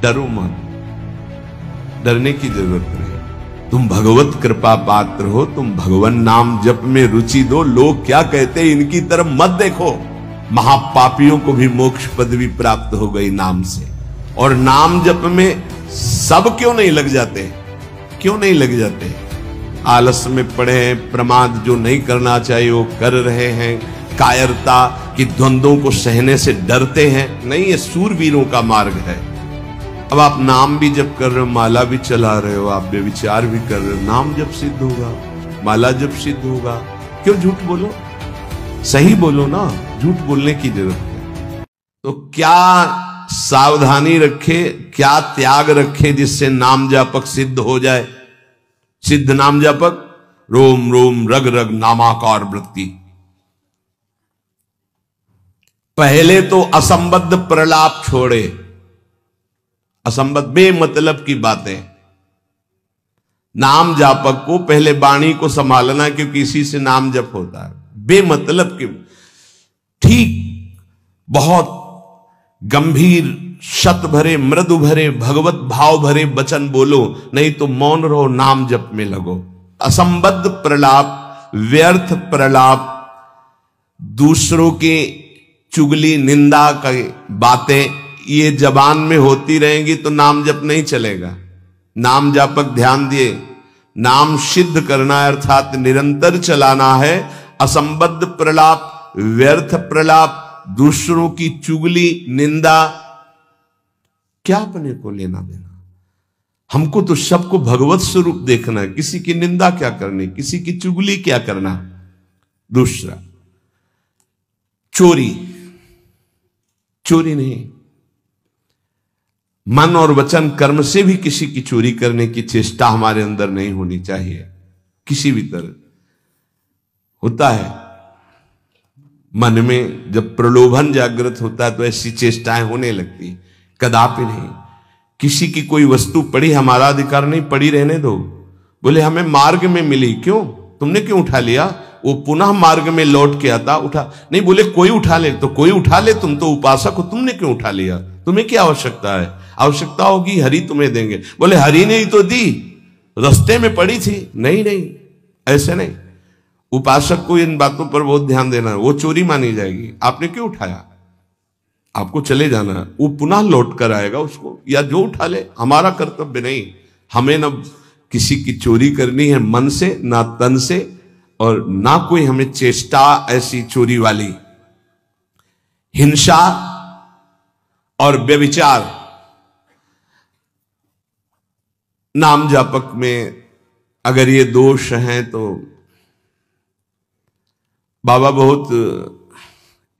डरो मत, डरने की जरूरत नहीं। तुम भगवत कृपा पात्र हो, तुम भगवान नाम जप में रुचि दो। लोग क्या कहते हैं इनकी तरफ मत देखो। महापापियों को भी मोक्ष पदवी प्राप्त हो गई नाम से। और नाम जप में सब क्यों नहीं लग जाते? क्यों नहीं लग जाते? आलस में पड़े हैं, प्रमाद जो नहीं करना चाहिए वो कर रहे हैं, कायरता की द्वंद्वों को सहने से डरते हैं। नहीं, ये सूरवीरों का मार्ग है। अब आप नाम भी जप कर रहे हो, माला भी चला रहे हो, आप बेविचार भी कर रहे हो, नाम जप सिद्ध होगा, माला जप सिद्ध होगा। क्यों झूठ बोलो? सही बोलो ना, झूठ बोलने की जरूरत है। तो क्या सावधानी रखे, क्या त्याग रखे जिससे नाम जापक सिद्ध हो जाए? सिद्ध नाम जापक रोम रोम रग रग नामाकार वृत्ति। पहले तो असंबद्ध प्रलाप छोड़े, असंबद्ध बेमतलब की बातें। नाम जापक को पहले वाणी को संभालना, क्योंकि इसी से नाम जप होता है। बेमतलब की, ठीक बहुत गंभीर शत भरे मृदु भरे भगवत भाव भरे वचन बोलो, नहीं तो मौन रहो, नाम जप में लगो। असंबद्ध प्रलाप, व्यर्थ प्रलाप, दूसरों के चुगली निंदा की बातें ये जबान में होती रहेंगी तो नाम जप नहीं चलेगा। नाम जापक ध्यान दिए, नाम सिद्ध करना है अर्थात निरंतर चलाना है। असंबद्ध प्रलाप, व्यर्थ प्रलाप, दूसरों की चुगली निंदा, क्या अपने को लेना देना? हमको तो सबको भगवत स्वरूप देखना है। किसी की निंदा क्या करनी, किसी की चुगली क्या करना। दूसरा, चोरी, चोरी नहीं, मन और वचन कर्म से भी किसी की चोरी करने की चेष्टा हमारे अंदर नहीं होनी चाहिए। किसी भी तरह होता है मन में, जब प्रलोभन जागृत होता है तो ऐसी चेष्टाएं होने लगती। कदापि नहीं। किसी की कोई वस्तु पड़ी, हमारा अधिकार नहीं, पड़ी रहने दो। बोले हमें मार्ग में मिली, क्यों? तुमने क्यों उठा लिया? वो पुनः मार्ग में लौट के आता, उठा नहीं। बोले कोई उठा ले, तो कोई उठा ले, तुम तो उपासक हो, तुमने क्यों उठा लिया? तुम्हें क्या आवश्यकता है? आवश्यकता होगी हरि तुम्हें देंगे। बोले हरि ने ही तो दी, रास्ते में पड़ी थी। नहीं नहीं, ऐसे नहीं। उपासक को इन बातों पर बहुत ध्यान देना है, वो चोरी मानी जाएगी। आपने क्यों उठाया? आपको चले जाना है, वो पुनः लौट कर आएगा उसको, या जो उठा ले। हमारा कर्तव्य नहीं, हमें न किसी की चोरी करनी है मन से, ना तन से, और ना कोई हमें चेष्टा ऐसी चोरी वाली। हिंसा और व्यभिचार नाम जापक में अगर ये दोष हैं तो बाबा बहुत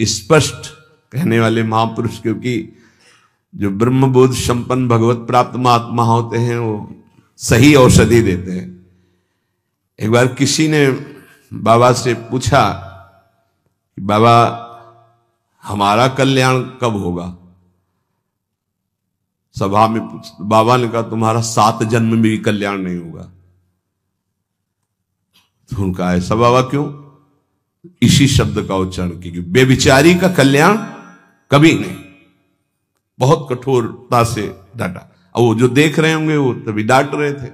स्पष्ट कहने वाले महापुरुष, क्योंकि जो ब्रह्मबोध संपन्न भगवत प्राप्त महात्मा होते हैं वो सही औषधि देते हैं। एक बार किसी ने बाबा से पूछा कि बाबा हमारा कल्याण कब होगा? सभा में पूछ, बाबा ने कहा तुम्हारा 7 जन्म में भी कल्याण नहीं होगा। तो उनका ऐसा बाबा क्यों? इसी शब्द का उच्चारण कीजिए, बेविचारी का कल्याण कभी नहीं। बहुत कठोरता से डांटा। और वो जो देख रहे होंगे वो तभी डांट रहे थे,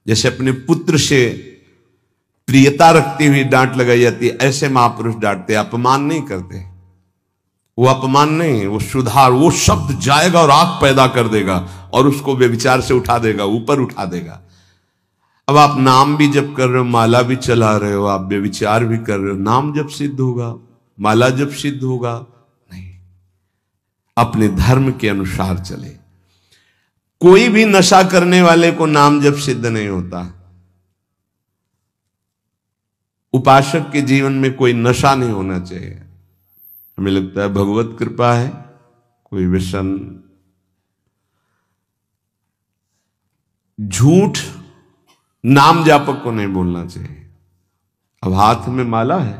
जैसे अपने पुत्र से प्रियता रखती हुई डांट लगाई जाती है, ऐसे महापुरुष डांटते, अपमान नहीं करते। वो अपमान नहीं, वो सुधार, वो शब्द जाएगा और आग पैदा कर देगा और उसको व्यभिचार से उठा देगा, ऊपर उठा देगा। अब आप नाम भी जप कर रहे हो, माला भी चला रहे हो, आप व्यभिचार भी कर रहे हो, नाम जब सिद्ध होगा, माला जब सिद्ध होगा? नहीं। अपने धर्म के अनुसार चले। कोई भी नशा करने वाले को नाम जब सिद्ध नहीं होता। उपासक के जीवन में कोई नशा नहीं होना चाहिए। हमें लगता है भगवत कृपा है, कोई व्यसन, झूठ नाम जापक को नहीं बोलना चाहिए। अब हाथ में माला है,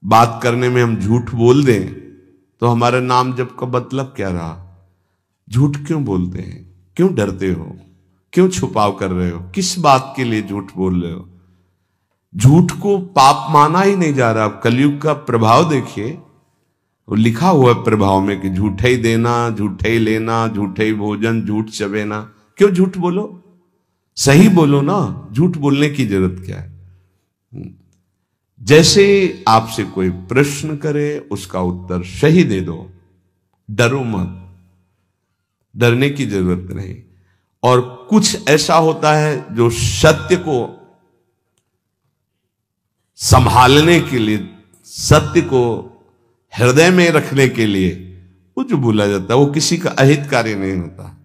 बात करने में हम झूठ बोल दें तो हमारे नाम जप का मतलब क्या रहा? झूठ क्यों बोलते हैं? क्यों डरते हो? क्यों छुपाव कर रहे हो? किस बात के लिए झूठ बोल रहे हो? झूठ को पाप माना ही नहीं जा रहा। कलयुग का प्रभाव देखिए, वो लिखा हुआ है प्रभाव में कि झूठे ही देना, झूठे ही लेना, झूठे ही भोजन, झूठ चबेना। क्यों झूठ बोलो, सही बोलो ना, झूठ बोलने की जरूरत क्या है। जैसे आपसे कोई प्रश्न करे उसका उत्तर सही दे दो, डरो मत, डरने की जरूरत नहीं। और कुछ ऐसा होता है जो सत्य को संभालने के लिए, सत्य को हृदय में रखने के लिए वो जो बोला जाता है वो किसी का अहितकारी नहीं होता।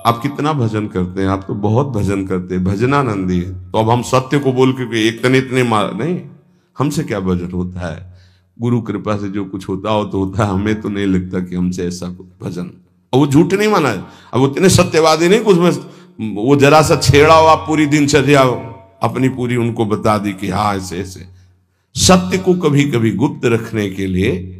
आप कितना भजन करते हैं, आप तो बहुत भजन करते हैं, भजनानंदी है, तो अब हम सत्य को बोल के एक तने इतने मार नहीं, हमसे क्या भजन होता है। गुरु कृपा से जो कुछ होता हो तो होता है, हमें तो नहीं लगता कि हमसे ऐसा कुछ भजन। और वो झूठ नहीं माना है, अब उतने सत्यवादी नहीं, कुछ में वो जरा सा छेड़ा हुआ पूरी दिनचर्या अपनी पूरी उनको बता दी कि हाँ ऐसे ऐसे। सत्य को कभी कभी गुप्त रखने के लिए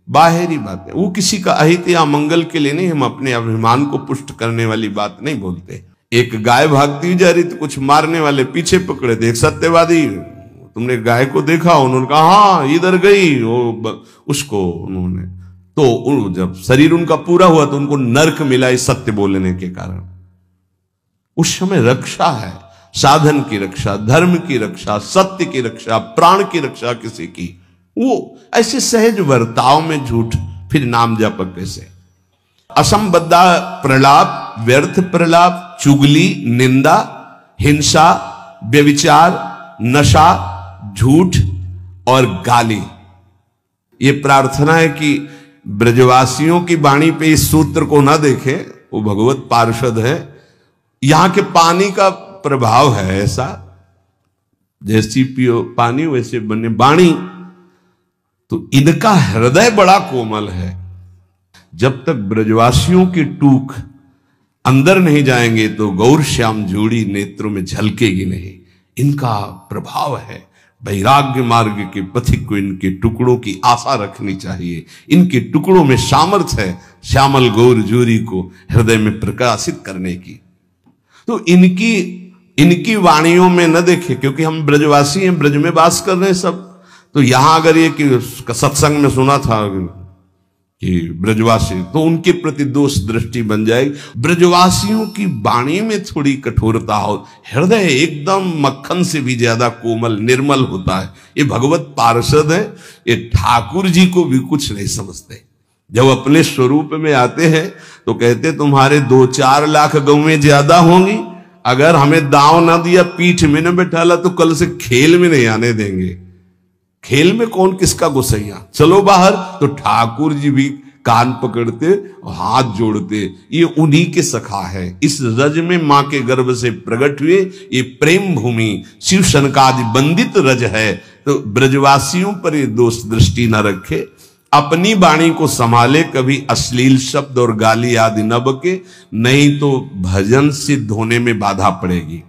बाहरी बातें, वो किसी का अहित या मंगल के लिए नहीं, हम अपने अभिमान को पुष्ट करने वाली बात नहीं बोलते। एक गाय भागती जा रही तो कुछ मारने वाले पीछे पकड़े थे, एक सत्यवादी, तुमने गाय को देखा, उन्होंने कहा हाँ इधर गई, वो उसको उन्होंने, तो जब शरीर उनका पूरा हुआ तो उनको नरक मिला इस सत्य बोलने के कारण। उस समय रक्षा है, साधन की रक्षा, धर्म की रक्षा, सत्य की रक्षा, प्राण की रक्षा किसी की, वो ऐसे सहज वर्ताव में झूठ, फिर नाम जप कैसे। असंबद्धा प्रलाप, व्यर्थ प्रलाप, चुगली, निंदा, हिंसा, व्यभिचार, नशा, झूठ और गाली। ये प्रार्थना है कि ब्रजवासियों की वाणी पे इस सूत्र को ना देखें, वो भगवत पार्षद है। यहां के पानी का प्रभाव है ऐसा, जैसी पियो पानी वैसे बने वाणी, तो इनका हृदय बड़ा कोमल है। जब तक ब्रजवासियों की टूक अंदर नहीं जाएंगे तो गौर श्याम जोड़ी नेत्रों में झलकेगी नहीं। इनका प्रभाव है, वैराग्य मार्ग के पथिक को इनके टुकड़ों की आशा रखनी चाहिए। इनके टुकड़ों में सामर्थ्य है श्यामल गौर जोड़ी को हृदय में प्रकाशित करने की। तो इनकी वाणियों में न देखे, क्योंकि हम ब्रजवासी हैं, ब्रज में वास कर रहे हैं सब। तो यहां अगर ये कि सत्संग में सुना था कि ब्रजवासी, तो उनके प्रति दोष दृष्टि बन जाएगी। ब्रजवासियों की वाणी में थोड़ी कठोरता हो, हृदय एकदम मक्खन से भी ज्यादा कोमल निर्मल होता है। ये भगवत पार्षद है, ये ठाकुर जी को भी कुछ नहीं समझते। जब अपने स्वरूप में आते हैं तो कहते तुम्हारे 2-4 लाख गौवें ज्यादा होंगी, अगर हमें दांव ना दिया, पीठ में न बैठाला, तो कल से खेल में नहीं आने देंगे। खेल में कौन किसका गुस्सैया, चलो बाहर। तो ठाकुर जी भी कान पकड़ते और हाथ जोड़ते, ये उन्हीं के सखा है। इस रज में मां के गर्भ से प्रकट हुए ये प्रेम भूमि शिव सनकादि बंदित रज है। तो ब्रजवासियों पर ये दोष दृष्टि न रखे, अपनी वाणी को संभाले, कभी अश्लील शब्द और गाली आदि न बके, नहीं तो भजन सिद्ध होने में बाधा पड़ेगी।